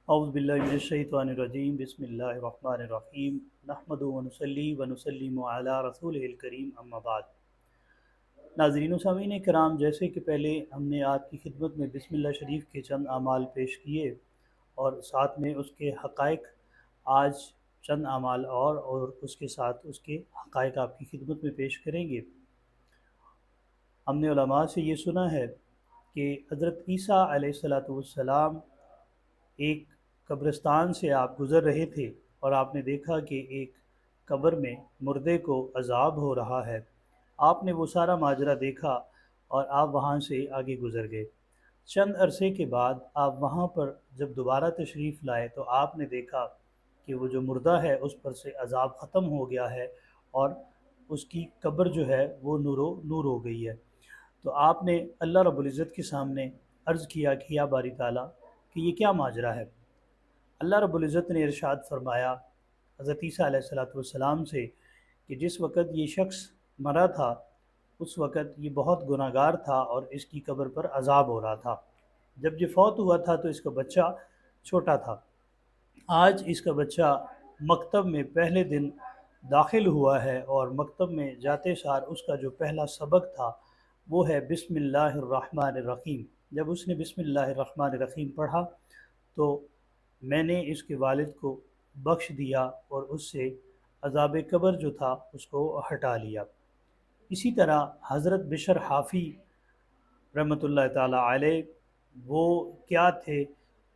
اعوذ باللہ من الشیطان الرجیم بسم اللہ الرحمن الرحیم نحمدہ ونصلی ونسلم علی رسولہ الکریم اما بعد۔ ناظرین و سامعین کرام، جیسے کہ پہلے ہم نے آپ کی خدمت میں بسم اللہ شریف کے چند اعمال پیش کیے اور ساتھ میں اس کے حقائق، آج چند اعمال اور اس کے ساتھ اس کے حقائق آپ کی خدمت میں پیش کریں گے۔ ہم نے علماء سے یہ سنا ہے کہ حضرت عیسیٰ علیہ السلام ایک قبرستان سے آپ گزر رہے تھے اور آپ نے دیکھا کہ ایک قبر میں مردے کو عذاب ہو رہا ہے۔ آپ نے وہ سارا ماجرا دیکھا اور آپ وہاں سے آگے گزر گئے۔ چند عرصے کے بعد آپ وہاں پر جب دوبارہ تشریف لائے تو آپ نے دیکھا کہ وہ جو مردہ ہے اس پر سے عذاب ختم ہو گیا ہے اور اس کی قبر جو ہے وہ نور ہو گئی ہے۔ تو آپ نے اللہ رب العزت کے سامنے عرض کیا کہ یا باری تعالیٰ کہ یہ کیا ماجرا ہے۔ اللہ رب العزت نے ارشاد فرمایا حضرت عیسیٰ علیہ السلام سے کہ جس وقت یہ شخص مرا تھا اس وقت یہ بہت گناہ گار تھا اور اس کی قبر پر عذاب ہو رہا تھا۔ جب یہ فوت ہوا تھا تو اس کا بچہ چھوٹا تھا۔ آج اس کا بچہ مکتب میں پہلے دن داخل ہوا ہے اور مکتب میں جاتے سار اس کا جو پہلا سبق تھا وہ ہے بسم اللہ الرحمن الرحیم۔ جب اس نے بسم اللہ الرحمن الرحیم پڑھا تو میں نے اس کے والد کو بخش دیا اور اس سے عذاب قبر جو تھا اس کو ہٹا لیا۔ اسی طرح حضرت بشر حافی رحمۃ اللہ تعالی علیہ، وہ کیا تھے؟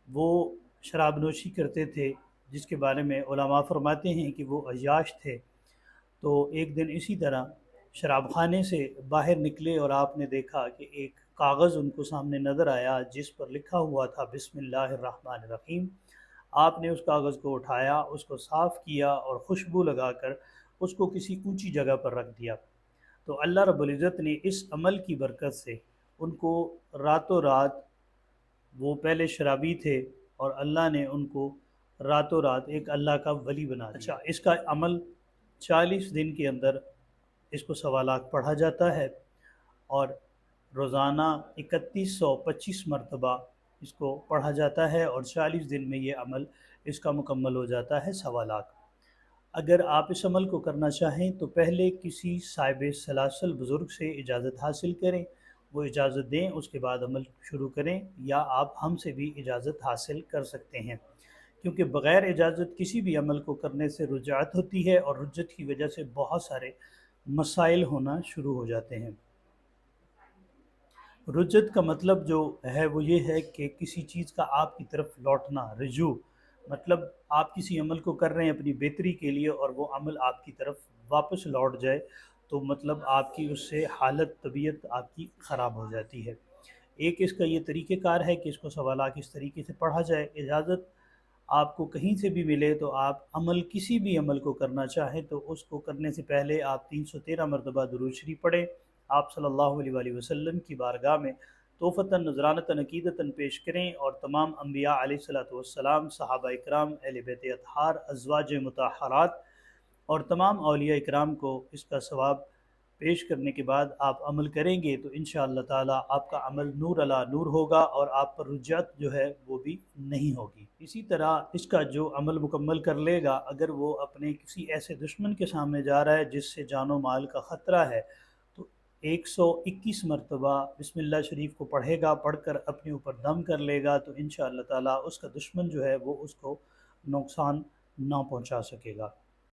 وہ شراب نوشی کرتے تھے، جس کے بارے میں علماء فرماتے ہیں کہ وہ عیاش تھے۔ تو ایک دن اسی طرح شراب خانے سے باہر نکلے اور آپ نے دیکھا کہ ایک کاغذ ان کو سامنے نظر آیا جس پر لکھا ہوا تھا بسم اللہ الرحمن الرحیم۔ آپ نے اس کاغذ کو اٹھایا، اس کو صاف کیا اور خوشبو لگا کر اس کو کسی اونچی جگہ پر رکھ دیا۔ تو اللہ رب العزت نے اس عمل کی برکت سے ان کو راتوں رات، وہ پہلے شرابی تھے اور اللہ نے ان کو راتوں رات ایک اللہ کا ولی بنا دیا۔ اچھا، اس کا عمل 40 دن کے اندر اس کو 1.25 پڑھا جاتا ہے اور روزانہ 3125 مرتبہ اس کو پڑھا جاتا ہے اور 40 دن میں یہ عمل اس کا مکمل ہو جاتا ہے 1.25۔ اگر آپ اس عمل کو کرنا چاہیں تو پہلے کسی صاحب سلاسل بزرگ سے اجازت حاصل کریں، وہ اجازت دیں، اس کے بعد عمل شروع کریں، یا آپ ہم سے بھی اجازت حاصل کر سکتے ہیں، کیونکہ بغیر اجازت کسی بھی عمل کو کرنے سے رجعت ہوتی ہے اور رجعت کی وجہ سے بہت سارے مسائل ہونا شروع ہو جاتے ہیں۔ رجعت کا مطلب جو ہے وہ یہ ہے کہ کسی چیز کا آپ کی طرف لوٹنا، رجوع، مطلب آپ کسی عمل کو کر رہے ہیں اپنی بہتری کے لیے اور وہ عمل آپ کی طرف واپس لوٹ جائے تو مطلب آپ کی اس سے حالت طبیعت آپ کی خراب ہو جاتی ہے۔ ایک اس کا یہ طریقہ کار ہے کہ اس کو 1.25 اس طریقے سے پڑھا جائے۔ اجازت آپ کو کہیں سے بھی ملے تو آپ کسی بھی عمل کو کرنا چاہیں تو اس کو کرنے سے پہلے آپ 313 مرتبہ درود شریف پڑھیں، آپ صلی اللہ علیہ وآلہ وسلم کی بارگاہ میں توفتاً نذرانتاً عقیدتاً پیش کریں اور تمام انبیاء علیہ السلام، صحابہ اکرام، اہل بیت اطہار، ازواج مطہرات اور تمام اولیاء اکرام کو اس کا ثواب پیش کرنے کے بعد آپ عمل کریں گے تو انشاءاللہ تعالیٰ آپ کا عمل نور علی نور ہوگا اور آپ پر رجعت جو ہے وہ بھی نہیں ہوگی۔ اسی طرح اس کا جو عمل مکمل کر لے گا، اگر وہ اپنے کسی ایسے دشمن کے سامنے جا رہا ہے جس سے جان و مال کا خطرہ ہے تو 121 مرتبہ بسم اللہ شریف کو پڑھے گا، پڑھ کر اپنے اوپر دم کر لے گا تو انشاءاللہ تعالیٰ اس کا دشمن جو ہے وہ اس کو نقصان نہ پہنچا سکے گا۔